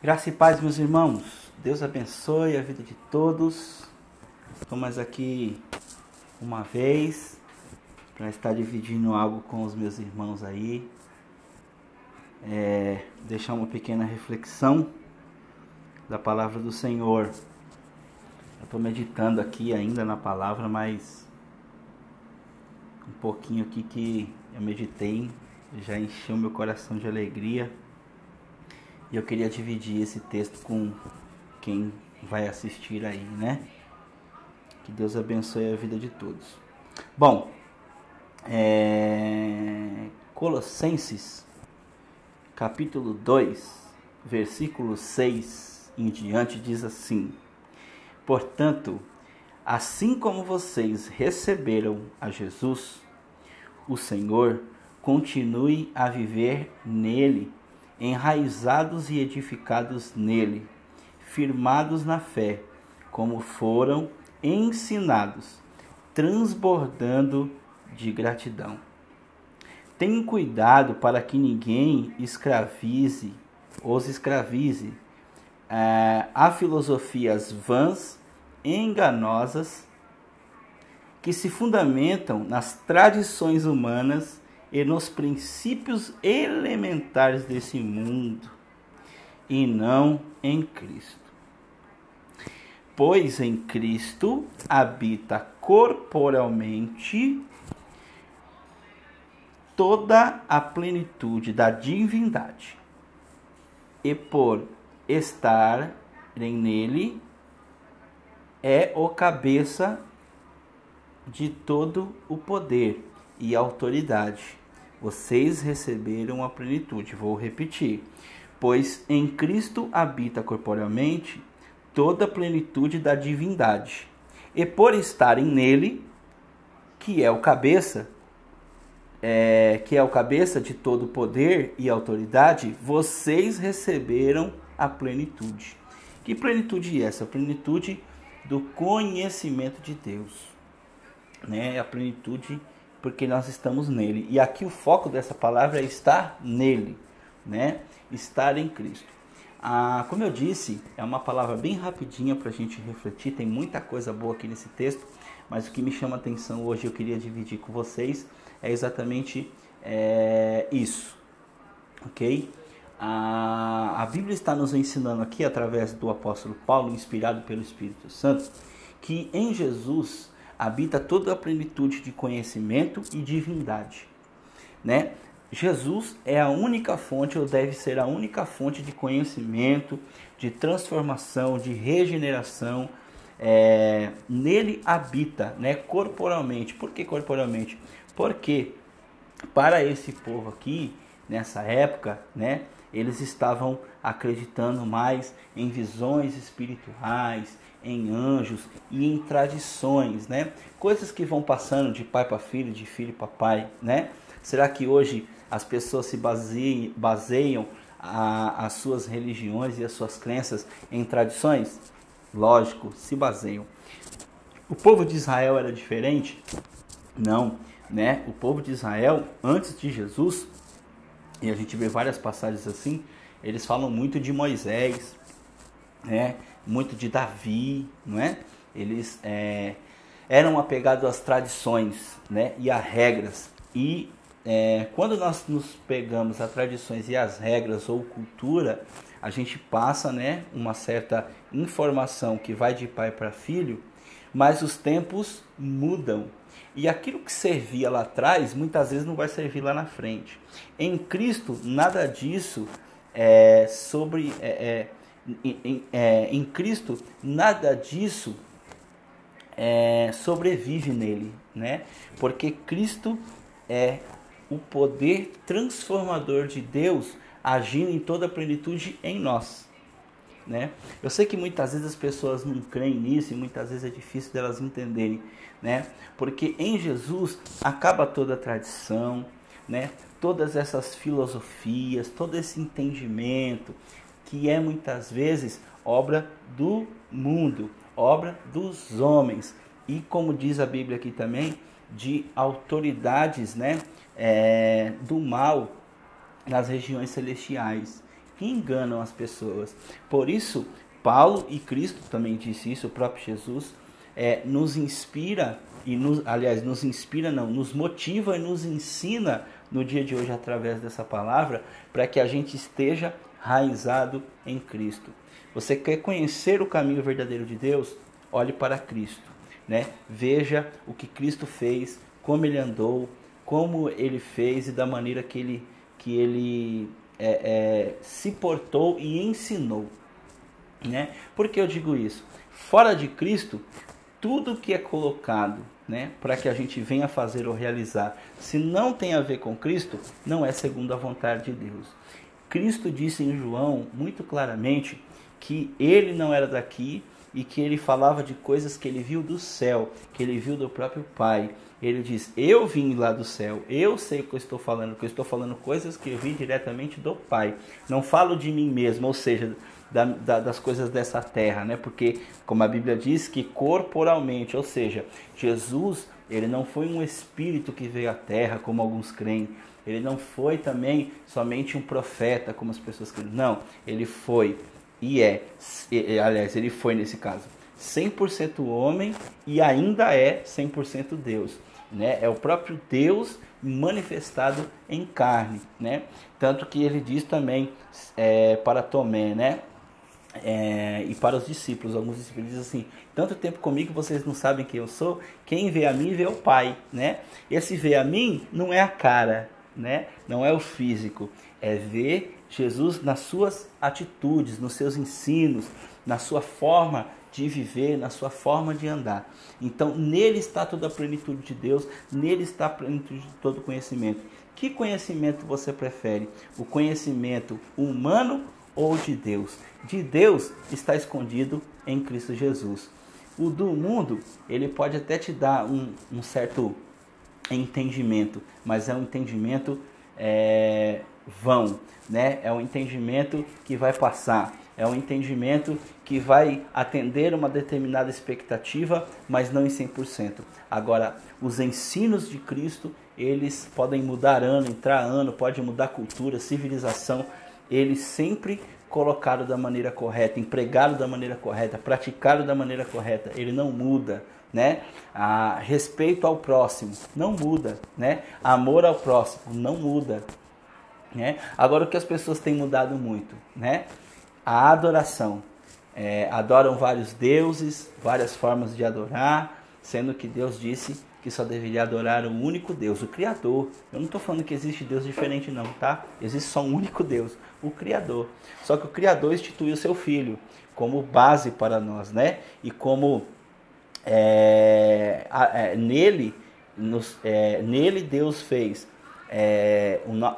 Graça e paz, meus irmãos. Deus abençoe a vida de todos. Estamos aqui uma vez para estar dividindo algo com os meus irmãos aí. Deixar uma pequena reflexão da palavra do Senhor. Eu estou meditando aqui ainda na palavra, mas um pouquinho aqui que eu meditei já encheu meu coração de alegria. E eu queria dividir esse texto com quem vai assistir aí, né? Que Deus abençoe a vida de todos. Bom, Colossenses, capítulo 2, versículo 6 em diante, diz assim: Portanto, assim como vocês receberam a Jesus, o Senhor, continue a viver nele, enraizados e edificados nele, firmados na fé, como foram ensinados, transbordando de gratidão. Tenham cuidado para que ninguém os escravize a filosofias vãs, enganosas, que se fundamentam nas tradições humanas e nos princípios elementares desse mundo, e não em Cristo. Pois em Cristo habita corporalmente toda a plenitude da divindade, e por estarem nele é o cabeça de todo o poder e autoridade. Vocês receberam a plenitude. Vou repetir. Pois em Cristo habita corporalmente toda a plenitude da divindade. E por estarem nele, que é o cabeça de todo o poder e autoridade, vocês receberam a plenitude. Que plenitude é essa? A plenitude do conhecimento de Deus, né? A plenitude porque nós estamos nele. E aqui o foco dessa palavra é estar nele, né? Estar em Cristo. Como eu disse, é uma palavra bem rapidinha para a gente refletir. Tem muita coisa boa aqui nesse texto, mas o que me chama a atenção hoje, eu queria dividir com vocês, é exatamente isso, ok? A Bíblia está nos ensinando aqui, através do apóstolo Paulo, inspirado pelo Espírito Santo, que em Jesus habita toda a plenitude de conhecimento e divindade, né? Jesus é a única fonte, ou deve ser a única fonte de conhecimento, de transformação, de regeneração. Nele habita, né, corporalmente. Por que corporalmente? Porque para esse povo aqui, nessa época, né, eles estavam acreditando mais em visões espirituais, em anjos e em tradições, né? Coisas que vão passando de pai para filho, de filho para pai, né? Será que hoje as pessoas se baseiam as suas religiões e as suas crenças em tradições? Lógico, se baseiam. O povo de Israel era diferente? Não, né? O povo de Israel, antes de Jesus, e a gente vê várias passagens assim, eles falam muito de Moisés, né? Muito de Davi, não é? Eles eram apegados às tradições, né? E a regras. E quando nós nos pegamos a tradições e as regras ou cultura, a gente passa, né, uma certa informação que vai de pai para filho, mas os tempos mudam. E aquilo que servia lá atrás, muitas vezes não vai servir lá na frente. Em Cristo, nada disso em Cristo, nada disso sobrevive nele, né? Porque Cristo é o poder transformador de Deus agindo em toda a plenitude em nós, né? Eu sei que muitas vezes as pessoas não creem nisso e muitas vezes é difícil delas entenderem, né? Porque em Jesus acaba toda a tradição, né? Todas essas filosofias, todo esse entendimento que é muitas vezes obra do mundo, obra dos homens e, como diz a Bíblia aqui também, de autoridades, né? Do mal nas regiões celestiais, que enganam as pessoas. Por isso, Paulo e Cristo também disse isso, o próprio Jesus, nos inspira, nos motiva e nos ensina no dia de hoje através dessa palavra, para que a gente esteja raizado em Cristo. Você quer conhecer o caminho verdadeiro de Deus? Olhe para Cristo, né? Veja o que Cristo fez, como ele andou, como ele fez e da maneira que ele se portou e ensinou, né? Por que eu digo isso? Fora de Cristo, tudo que é colocado, né, para que a gente venha fazer ou realizar, se não tem a ver com Cristo, não é segundo a vontade de Deus. Cristo disse em João muito claramente que ele não era daqui e que ele falava de coisas que ele viu do céu, que ele viu do próprio Pai. Ele diz, eu vim lá do céu, eu sei o que eu estou falando, coisas que eu vi diretamente do Pai. Não falo de mim mesmo, ou seja, das coisas dessa terra, né? Porque, como a Bíblia diz, que corporalmente, ou seja, Jesus, ele não foi um espírito que veio à terra, como alguns creem. Ele não foi também somente um profeta, como as pessoas creem. Não, ele foi ele foi nesse caso 100% homem e ainda é 100% Deus, né? É o próprio Deus manifestado em carne, né? Tanto que ele diz também para Tomé, né? E para os discípulos, alguns discípulos dizem assim, tanto tempo comigo vocês não sabem quem eu sou, quem vê a mim vê o Pai, né? Esse vê a mim não é a cara, né? Não é o físico, é ver Jesus nas suas atitudes, nos seus ensinos, na sua forma de viver, na sua forma de andar. Então nele está toda a plenitude de Deus, nele está a plenitude de todo conhecimento. Que conhecimento você prefere? O conhecimento humano ou de Deus? De Deus está escondido em Cristo Jesus. O do mundo, ele pode até te dar um certo entendimento, mas é um entendimento vão, né? É um entendimento que vai passar, é um entendimento que vai atender uma determinada expectativa, mas não em 100%. Agora, os ensinos de Cristo, eles podem mudar entrar ano, pode mudar cultura, civilização, eles sempre colocaram da maneira correta, empregaram da maneira correta, praticaram da maneira correta, ele não muda, né? Respeito ao próximo não muda, né? Amor ao próximo não muda, né? Agora o que as pessoas têm mudado muito, né? A adoração, adoram vários deuses, várias formas de adorar, sendo que Deus disse que só deveria adorar o único Deus, o Criador. Eu não estou falando que existe Deus diferente não, tá? Existe só um único Deus, o Criador. Só que o Criador instituiu seu Filho como base para nós, né? E como nele Deus fez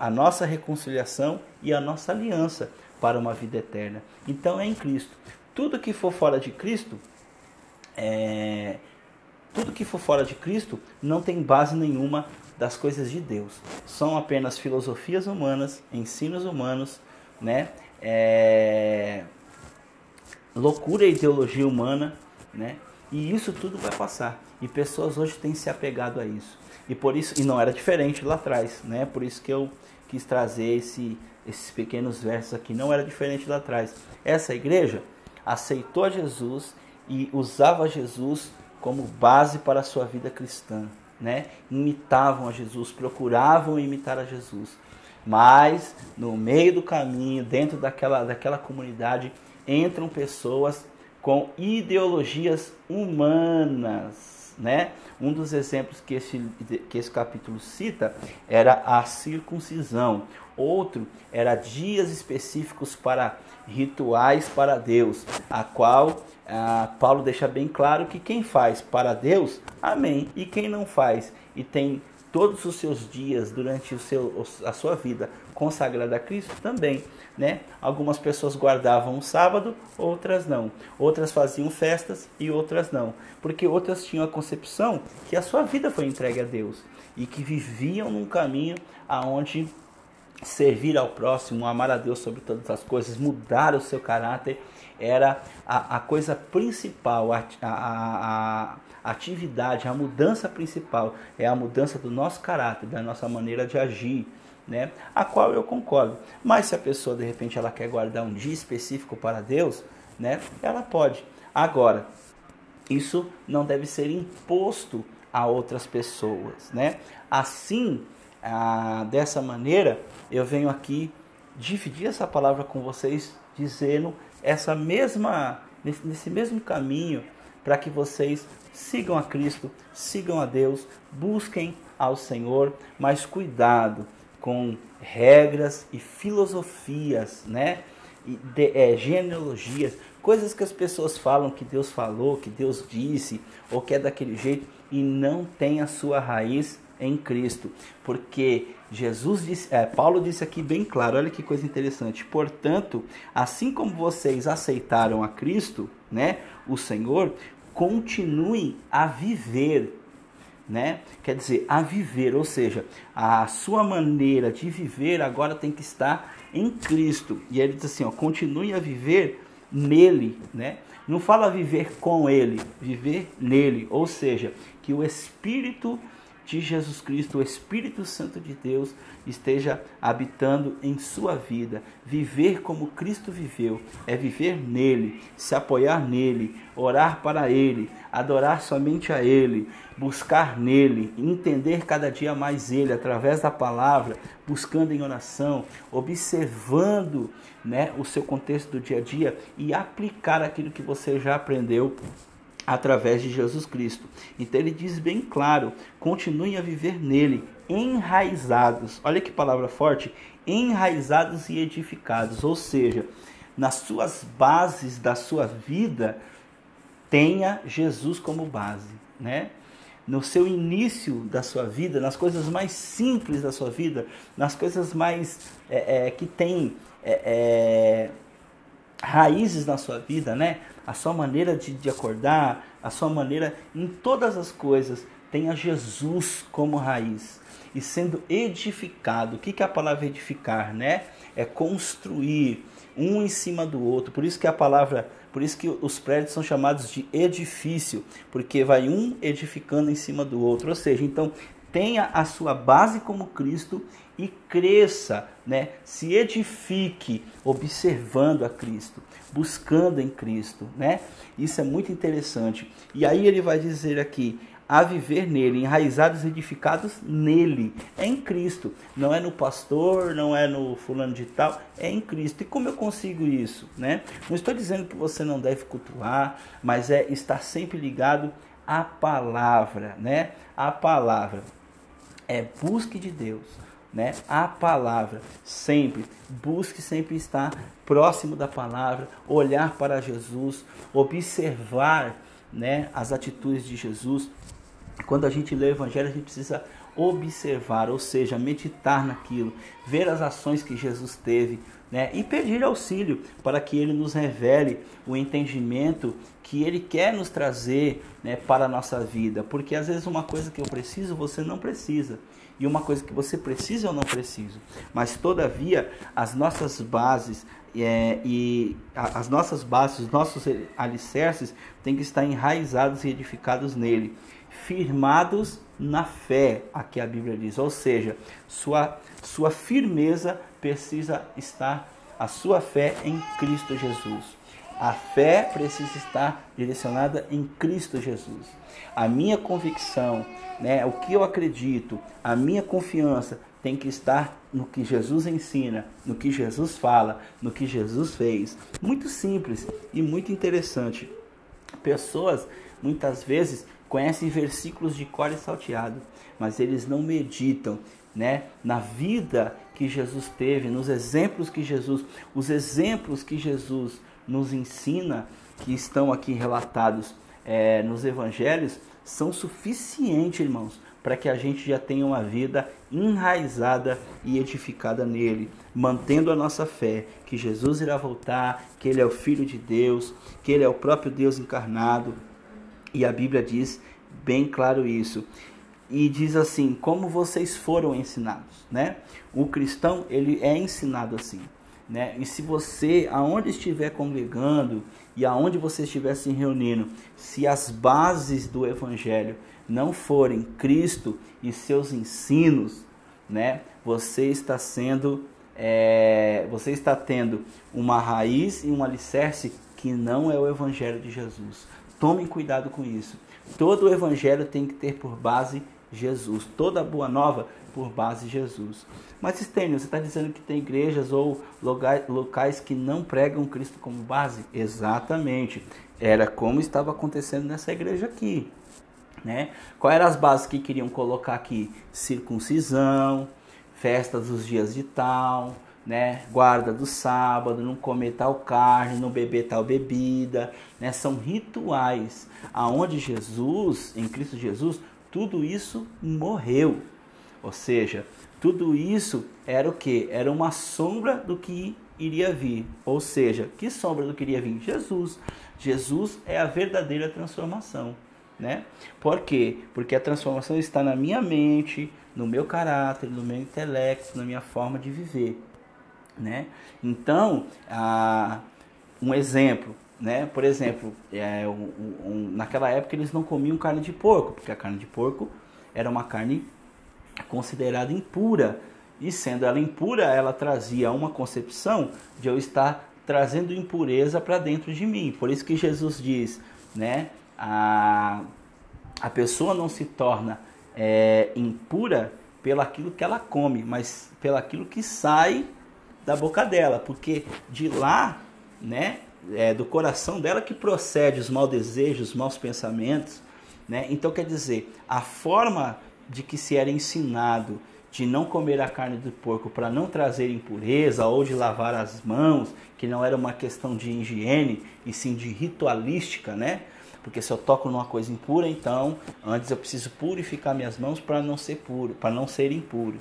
a nossa reconciliação e a nossa aliança para uma vida eterna. Então é em Cristo. Tudo que for fora de Cristo não tem base nenhuma das coisas de Deus. São apenas filosofias humanas, ensinos humanos, né? Loucura e ideologia humana, né? E isso tudo vai passar. E pessoas hoje têm se apegado a isso. E por isso, e não era diferente lá atrás, né? Por isso que eu quis trazer esses pequenos versos aqui. Não era diferente lá atrás. Essa igreja aceitou a Jesus e usava Jesus como base para a sua vida cristã, né? Imitavam a Jesus, procuravam imitar a Jesus. Mas no meio do caminho, dentro daquela comunidade, entram pessoas com ideologias humanas, né? Um dos exemplos que esse capítulo cita era a circuncisão. Outro era dias específicos para rituais para Deus, a qual Paulo deixa bem claro que quem faz para Deus, amém. E quem não faz e tem todos os seus dias durante a sua vida consagrada a Cristo também, né? Algumas pessoas guardavam o sábado, outras não. Outras faziam festas e outras não. Porque outras tinham a concepção que a sua vida foi entregue a Deus e que viviam num caminho aonde servir ao próximo, amar a Deus sobre todas as coisas, mudar o seu caráter, era a coisa principal, a atividade, a mudança principal, é a mudança do nosso caráter, da nossa maneira de agir, né? A qual eu concordo. Mas se a pessoa, de repente, ela quer guardar um dia específico para Deus, né? Ela pode. Agora, isso não deve ser imposto a outras pessoas, né? Assim, dessa maneira, eu venho aqui dividir essa palavra com vocês, dizendo nesse mesmo caminho, para que vocês sigam a Cristo, sigam a Deus, busquem ao Senhor, mas cuidado com regras e filosofias, né? Genealogias, coisas que as pessoas falam que Deus falou, que Deus disse, ou que é daquele jeito, e não tem a sua raiz em Cristo, porque Paulo disse aqui bem claro, olha que coisa interessante: portanto, assim como vocês aceitaram a Cristo, né, o Senhor, continuem a viver, né? Quer dizer, a viver, ou seja, a sua maneira de viver agora tem que estar em Cristo. E ele diz assim, continue a viver nele, né? Não fala viver com ele, viver nele, ou seja, que o Espírito de Jesus Cristo, o Espírito Santo de Deus, esteja habitando em sua vida. Viver como Cristo viveu é viver nele, se apoiar nele, orar para ele, adorar somente a ele, buscar nele, entender cada dia mais ele através da palavra, buscando em oração, observando, né, o seu contexto do dia a dia e aplicar aquilo que você já aprendeu através de Jesus Cristo. Então ele diz bem claro: continuem a viver nele, enraizados. Olha que palavra forte: enraizados e edificados. Ou seja, nas suas bases da sua vida, tenha Jesus como base, né? No seu início da sua vida, nas coisas mais simples da sua vida, nas coisas mais que tem raízes na sua vida, né? A sua maneira de acordar, a sua maneira, em todas as coisas, tenha Jesus como raiz. E sendo edificado, o que é a palavra edificar, né? É construir um em cima do outro. Por isso que os prédios são chamados de edifício, porque vai um edificando em cima do outro. Ou seja, então, tenha a sua base como Cristo e cresça, né? Se edifique observando a Cristo, buscando em Cristo, né? Isso é muito interessante. E aí ele vai dizer aqui: a viver nele, enraizados e edificados nele, é em Cristo, não é no pastor, não é no fulano de tal, é em Cristo. E como eu consigo isso, né? Não estou dizendo que você não deve cultuar, mas é estar sempre ligado à palavra, né? A palavra busque de Deus, né? A palavra, sempre busque sempre estar próximo da palavra, olhar para Jesus, observar, né, as atitudes de Jesus. Quando a gente lê o Evangelho, a gente precisa observar, ou seja, meditar naquilo, ver as ações que Jesus teve, né, e pedir auxílio para que Ele nos revele o entendimento que Ele quer nos trazer, né, para a nossa vida. Porque às vezes uma coisa que eu preciso, você não precisa. E uma coisa que você precisa, eu não preciso. Mas todavia, as nossas bases os nossos alicerces têm que estar enraizados e edificados nele, firmados na fé, aqui a Bíblia diz. Ou seja, sua firmeza precisa estar, a sua fé em Cristo Jesus. A fé precisa estar direcionada em Cristo Jesus. A minha convicção, né, o que eu acredito, a minha confiança tem que estar no que Jesus ensina, no que Jesus fala, no que Jesus fez. Muito simples e muito interessante. Pessoas, muitas vezes, conhecem versículos de cor e salteado, mas eles não meditam, né, na vida que Jesus teve, nos exemplos que os exemplos que Jesus nos ensina, que estão aqui relatados nos evangelhos, são suficientes, irmãos, para que a gente já tenha uma vida enraizada e edificada nele, mantendo a nossa fé, que Jesus irá voltar, que ele é o Filho de Deus, que ele é o próprio Deus encarnado, e a Bíblia diz bem claro isso. e diz assim, como vocês foram ensinados, né? O cristão, ele é ensinado assim, né? E se você, aonde estiver congregando e aonde você estiver se reunindo, se as bases do evangelho não forem Cristo e seus ensinos, né? Você está tendo uma raiz e um alicerce que não é o evangelho de Jesus. Tomem cuidado com isso. Todo o evangelho tem que ter por base Jesus. Toda boa nova por base Jesus. Mas, Estênio, você está dizendo que tem igrejas ou locais que não pregam Cristo como base? Exatamente. Era como estava acontecendo nessa igreja aqui, né? Quais eram as bases que queriam colocar aqui? Circuncisão, festas dos dias de tal, né? Guarda do sábado, não comer tal carne, não beber tal bebida, né? São rituais aonde Jesus, em Cristo Jesus, tudo isso morreu. Ou seja, tudo isso era o quê? Era uma sombra do que iria vir. Ou seja, que sombra do que iria vir? Jesus. Jesus é a verdadeira transformação, né? Por quê? Porque a transformação está na minha mente, no meu caráter, no meu intelecto, na minha forma de viver, né? Então, um exemplo, né? Por exemplo, naquela época eles não comiam carne de porco, porque a carne de porco era uma carne considerada impura, e sendo ela impura, ela trazia uma concepção de eu estar trazendo impureza para dentro de mim. Por isso que Jesus diz, né? A pessoa não se torna impura pelaquilo que ela come, mas pelaquilo que sai da boca dela, porque de lá, né, do coração dela que procede os maus desejos, os maus pensamentos, né? Então quer dizer, a forma de que se era ensinado de não comer a carne do porco para não trazer impureza, ou de lavar as mãos, que não era uma questão de higiene, e sim de ritualística, né? Porque se eu toco numa coisa impura, então antes eu preciso purificar minhas mãos para não ser puro, para não ser impuro.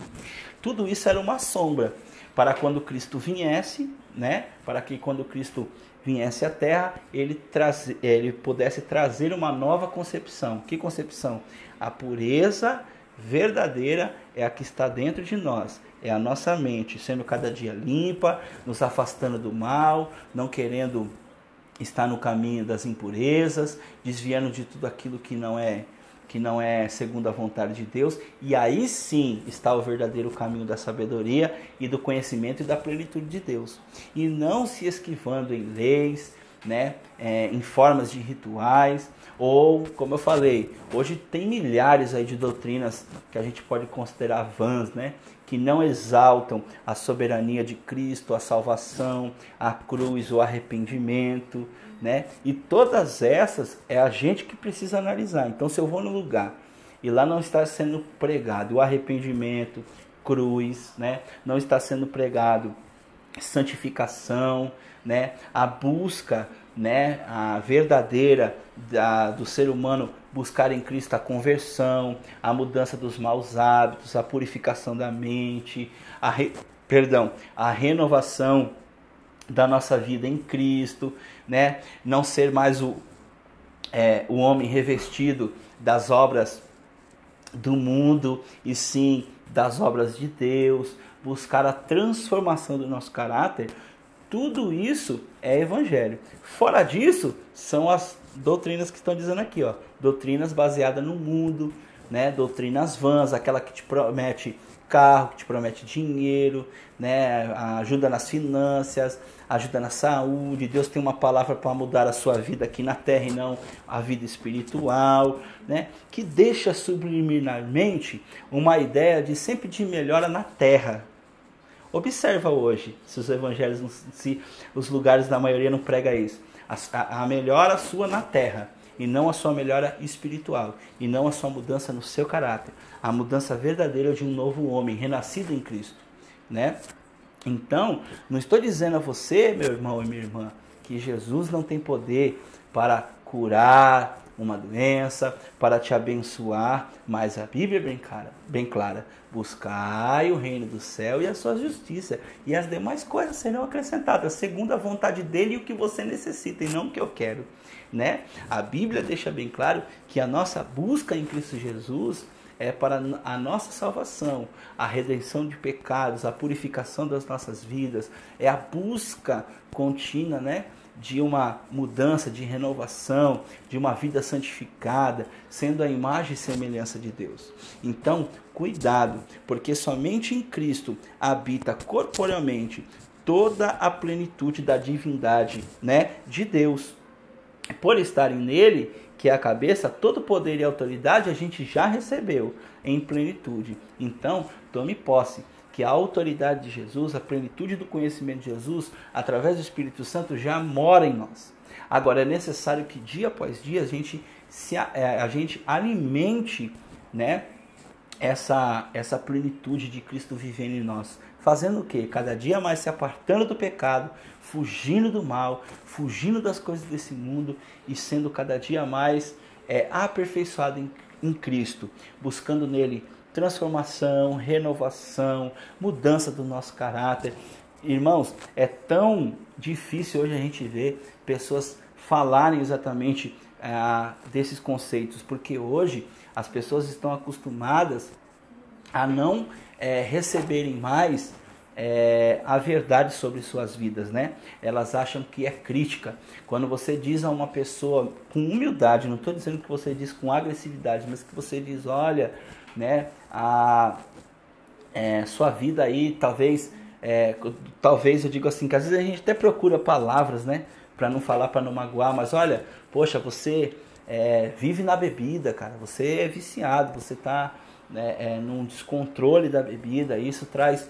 Tudo isso era uma sombra para quando Cristo viesse, né? Para que quando Cristo viesse à Terra, ele pudesse trazer uma nova concepção. Que concepção? A pureza verdadeira é a que está dentro de nós. É a nossa mente sendo cada dia limpa, nos afastando do mal, não querendo estar no caminho das impurezas, desviando de tudo aquilo que não é segundo a vontade de Deus, e aí sim está o verdadeiro caminho da sabedoria e do conhecimento e da plenitude de Deus. E não se esquivando em leis, né, em formas de rituais, ou, como eu falei, hoje tem milhares aí de doutrinas que a gente pode considerar vãs, né, que não exaltam a soberania de Cristo, a salvação, a cruz, o arrependimento, né? E todas essas é a gente que precisa analisar. Então, se eu vou no lugar e lá não está sendo pregado o arrependimento, cruz, né? Não está sendo pregado santificação, né? A busca, né? A verdadeira do ser humano buscar em Cristo a conversão, a mudança dos maus hábitos, a purificação da mente, a renovação da nossa vida em Cristo, né? Não ser mais o homem revestido das obras do mundo, e sim das obras de Deus, buscar a transformação do nosso caráter. Tudo isso é evangelho. Fora disso, são as doutrinas que estão dizendo aqui, ó, doutrinas baseadas no mundo, né? Doutrinas vãs, aquela que te promete carro, que te promete dinheiro, né? Ajuda nas finanças, ajuda na saúde. Deus tem uma palavra para mudar a sua vida aqui na terra e não a vida espiritual, né? Que deixa subliminarmente uma ideia de sempre de melhora na terra. Observa hoje, se os evangelhos, se os lugares da maioria não pregam isso. A melhora sua na terra, e não a sua melhora espiritual, e não a sua mudança no seu caráter. A mudança verdadeira de um novo homem, renascido em Cristo, né? Então, não estou dizendo a você, meu irmão e minha irmã, que Jesus não tem poder para curar uma doença, para te abençoar, mas a Bíblia é bem clara. Buscai o reino do céu e a sua justiça, e as demais coisas serão acrescentadas, segundo a vontade dele e o que você necessita, e não o que eu quero, né? A Bíblia deixa bem claro que a nossa busca em Cristo Jesus, é para a nossa salvação, a redenção de pecados, a purificação das nossas vidas, é a busca contínua, né, de uma mudança, de renovação, de uma vida santificada, sendo a imagem e semelhança de Deus. Então, cuidado, porque somente em Cristo habita corporealmente toda a plenitude da divindade, né, de Deus. Por estarem nele, que é a cabeça, todo poder e autoridade a gente já recebeu em plenitude. Então, tome posse que a autoridade de Jesus, a plenitude do conhecimento de Jesus, através do Espírito Santo, já mora em nós. Agora, é necessário que dia após dia a gente alimente, né, essa plenitude de Cristo vivendo em nós. Fazendo o quê? Cada dia mais se apartando do pecado, fugindo do mal, fugindo das coisas desse mundo e sendo cada dia mais aperfeiçoado em Cristo, buscando nele transformação, renovação, mudança do nosso caráter. Irmãos, é tão difícil hoje a gente ver pessoas falarem exatamente desses conceitos, porque hoje as pessoas estão acostumadas a não receberem mais a verdade sobre suas vidas, né? Elas acham que é crítica. Quando você diz a uma pessoa com humildade, não estou dizendo que você diz com agressividade, mas que você diz, olha, né, sua vida aí, talvez eu digo assim, que às vezes a gente até procura palavras, né, para não falar, para não magoar, mas olha, poxa, você vive na bebida, cara, você é viciado, você está num descontrole da bebida, isso traz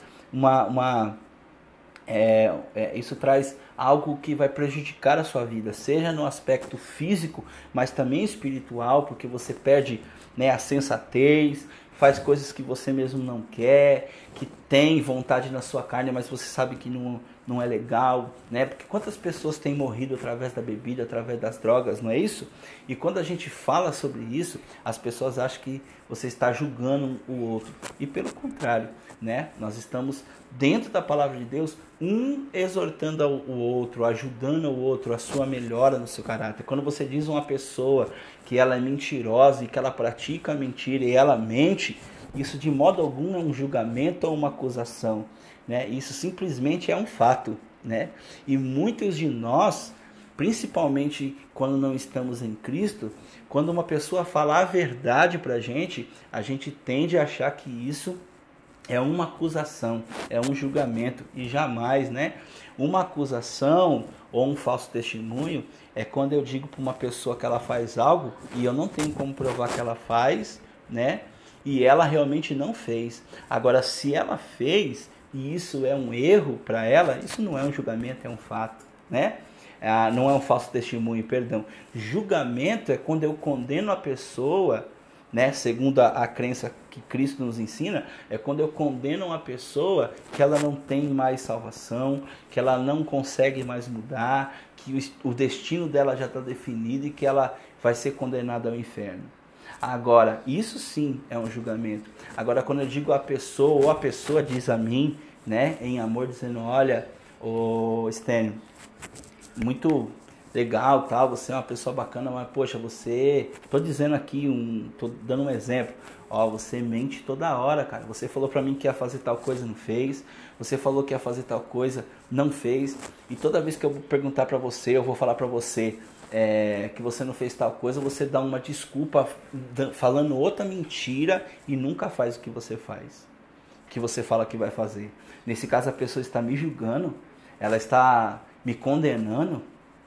isso traz algo que vai prejudicar a sua vida, seja no aspecto físico, mas também espiritual, porque você perde, né, a sensatez, faz coisas que você mesmo não quer, que tem vontade na sua carne, mas você sabe que não é legal, né? Porque quantas pessoas têm morrido através da bebida, através das drogas, não é isso? E quando a gente fala sobre isso, as pessoas acham que você está julgando o outro. E pelo contrário, né? Nós estamos dentro da palavra de Deus, um exortando o outro, ajudando o outro, a sua melhora no seu caráter. Quando você diz a uma pessoa que ela é mentirosa e que ela pratica a mentira e ela mente, isso de modo algum é um julgamento ou uma acusação, né? Isso simplesmente é um fato, né? E muitos de nós, principalmente quando não estamos em Cristo, quando uma pessoa fala a verdade pra gente, a gente tende a achar que isso é uma acusação, é um julgamento, e jamais, né? Uma acusação ou um falso testemunho é quando eu digo para uma pessoa que ela faz algo e eu não tenho como provar que ela faz, né? E ela realmente não fez. Agora, se ela fez e isso é um erro para ela, isso não é um julgamento, é um fato, né? Não é um falso testemunho, perdão. Julgamento é quando eu condeno a pessoa, né, segundo a crença que Cristo nos ensina, é quando eu condeno uma pessoa que ela não tem mais salvação, que ela não consegue mais mudar, que o destino dela já está definido e que ela vai ser condenada ao inferno. Agora, isso sim é um julgamento. Agora, quando eu digo a pessoa, ou a pessoa diz a mim, né, em amor, dizendo, olha, ô Stênio, muito legal, tal, você é uma pessoa bacana, mas poxa, você, tô dizendo aqui, tô dando um exemplo, ó, você mente toda hora, cara, você falou pra mim que ia fazer tal coisa, não fez, você falou que ia fazer tal coisa, não fez, e toda vez que eu perguntar pra você, eu vou falar pra você que você não fez tal coisa, você dá uma desculpa falando outra mentira e nunca faz o que você faz, que você fala que vai fazer. Nesse caso a pessoa está me julgando, ela está me condenando,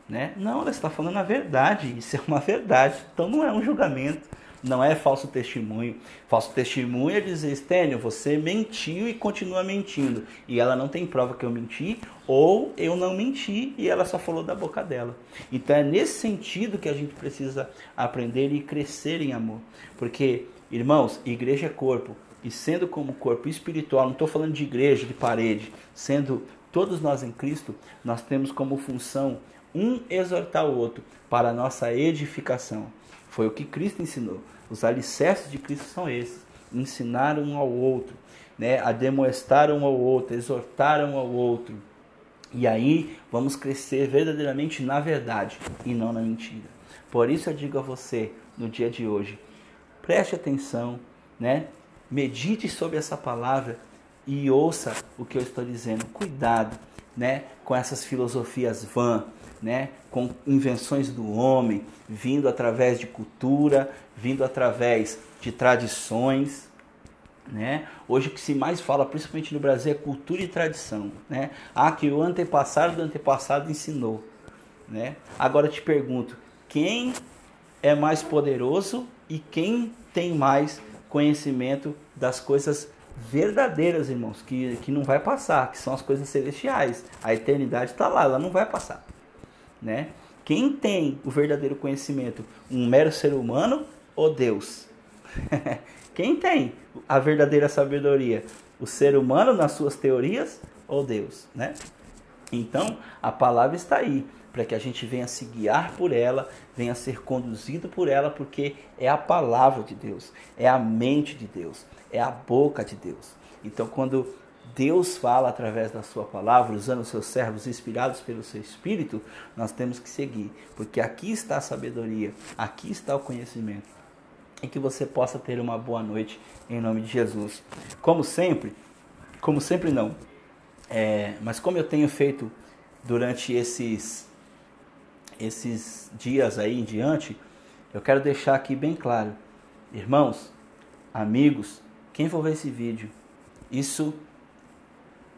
né? Não, ela está falando a verdade, isso é uma verdade, então não é um julgamento, não é falso testemunho. Falso testemunho é dizer, Stênio, você mentiu e continua mentindo, e ela não tem prova que eu menti, ou eu não menti e ela só falou da boca dela. Então é nesse sentido que a gente precisa aprender e crescer em amor, porque, irmãos, igreja é corpo, e sendo como corpo espiritual, não estou falando de igreja, de parede, sendo todos nós em Cristo, nós temos como função um exortar o outro para a nossa edificação. Foi o que Cristo ensinou. Os alicerces de Cristo são esses. Ensinar um ao outro, né? A demonstrar um ao outro, exortar um ao outro. E aí vamos crescer verdadeiramente na verdade e não na mentira. Por isso eu digo a você, no dia de hoje, preste atenção, né? Medite sobre essa palavra e ouça o que eu estou dizendo. Cuidado, né, com essas filosofias vãs, né, com invenções do homem, vindo através de cultura, vindo através de tradições, né? Hoje o que se mais fala, principalmente no Brasil, é cultura e tradição, né? Que o antepassado do antepassado ensinou, né? Agora eu te pergunto, quem é mais poderoso e quem tem mais conhecimento das coisas verdadeiras, irmãos, que não vai passar, que são as coisas celestiais. A eternidade está lá, ela não vai passar, né? Quem tem o verdadeiro conhecimento? Um mero ser humano ou Deus? Quem tem a verdadeira sabedoria? O ser humano nas suas teorias ou Deus, né? Então, a palavra está aí, para que a gente venha se guiar por ela, venha ser conduzido por ela, porque é a palavra de Deus, é a mente de Deus, é a boca de Deus. Então, quando Deus fala através da sua palavra, usando os seus servos inspirados pelo seu Espírito, nós temos que seguir, porque aqui está a sabedoria, aqui está o conhecimento. E que você possa ter uma boa noite em nome de Jesus. Como sempre não, mas como eu tenho feito durante esses dias aí em diante, eu quero deixar aqui bem claro, irmãos, amigos, quem for ver esse vídeo, isso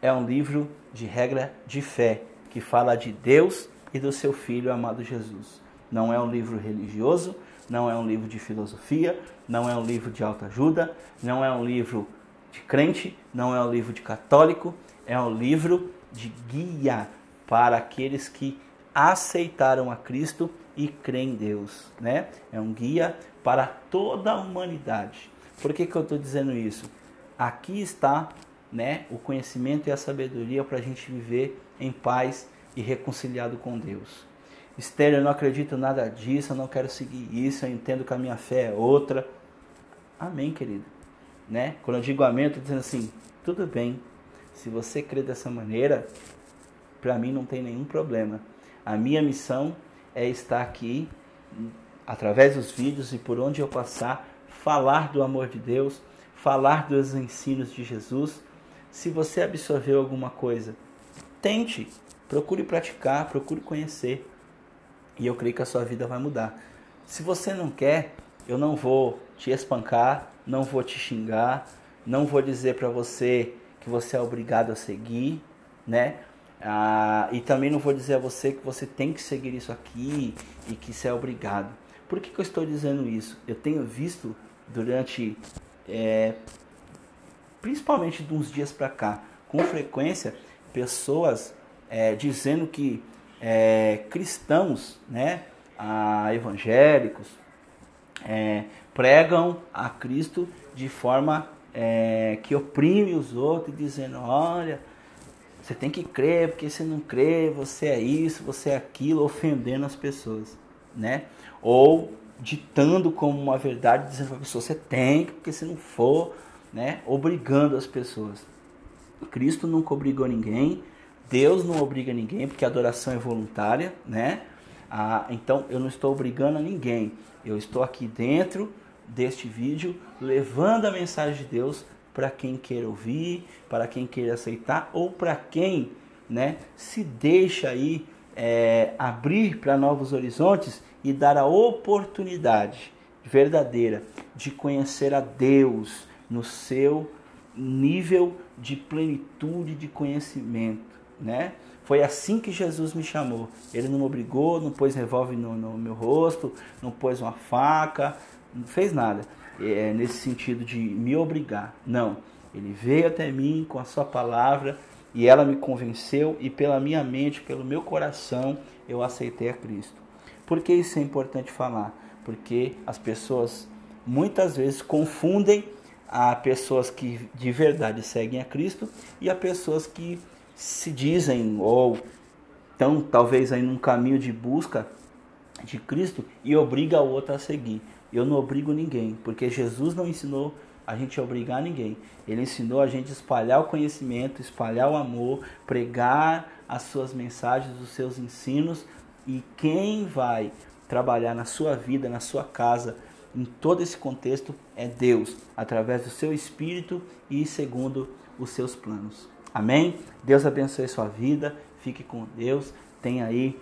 é um livro de regra de fé, que fala de Deus e do seu Filho amado Jesus. Não é um livro religioso, não é um livro de filosofia, não é um livro de autoajuda, não é um livro de crente, não é um livro de católico, é um livro de guia para aqueles que aceitaram a Cristo e creem em Deus, né? É um guia para toda a humanidade. Por que eu estou dizendo isso? Aqui está, né, o conhecimento e a sabedoria para a gente viver em paz e reconciliado com Deus. Estéreo, eu não acredito em nada disso, eu não quero seguir isso, eu entendo que a minha fé é outra. Amém, querido. Né? Quando eu digo amém, eu estou dizendo assim, tudo bem. Se você crê dessa maneira, para mim não tem nenhum problema. A minha missão é estar aqui, através dos vídeos e por onde eu passar, falar do amor de Deus, falar dos ensinos de Jesus. Se você absorveu alguma coisa, tente, procure praticar, procure conhecer. E eu creio que a sua vida vai mudar. Se você não quer, eu não vou te espancar, não vou te xingar, não vou dizer para você que você é obrigado a seguir, né? E também não vou dizer a você que você tem que seguir isso aqui e que isso é obrigado. Por que eu estou dizendo isso? Eu tenho visto durante, principalmente de uns dias para cá, com frequência, pessoas dizendo que cristãos, né, evangélicos, pregam a Cristo de forma que oprime os outros, dizendo, olha, você tem que crer, porque se não crer, você é isso, você é aquilo, ofendendo as pessoas, né? Ou ditando como uma verdade, dizendo para a pessoa, você tem, porque se não for, né, obrigando as pessoas. Cristo nunca obrigou ninguém, Deus não obriga ninguém, porque a adoração é voluntária, né? Então eu não estou obrigando a ninguém. Eu estou aqui dentro deste vídeo levando a mensagem de Deus para quem queira ouvir, para quem queira aceitar ou para quem, né, se deixa aí abrir para novos horizontes e dar a oportunidade verdadeira de conhecer a Deus no seu nível de plenitude de conhecimento, né? Foi assim que Jesus me chamou. Ele não me obrigou, não pôs revólver no meu rosto, não pôs uma faca, não fez nada nesse sentido de me obrigar. Não, ele veio até mim com a sua palavra e ela me convenceu e pela minha mente, pelo meu coração, eu aceitei a Cristo. Por que isso é importante falar? Porque as pessoas muitas vezes confundem a pessoas que de verdade seguem a Cristo e a pessoas que se dizem ou estão talvez aí num caminho de busca de Cristo e obriga o outro a seguir. Eu não obrigo ninguém, porque Jesus não ensinou a gente a obrigar ninguém. Ele ensinou a gente a espalhar o conhecimento, espalhar o amor, pregar as suas mensagens, os seus ensinos. E quem vai trabalhar na sua vida, na sua casa, em todo esse contexto é Deus, através do seu Espírito e segundo os seus planos. Amém? Deus abençoe sua vida, fique com Deus, tenha aí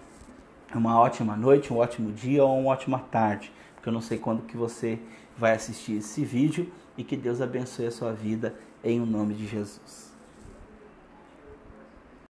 uma ótima noite, um ótimo dia ou uma ótima tarde, porque eu não sei quando que você vai assistir esse vídeo, e que Deus abençoe a sua vida em nome de Jesus.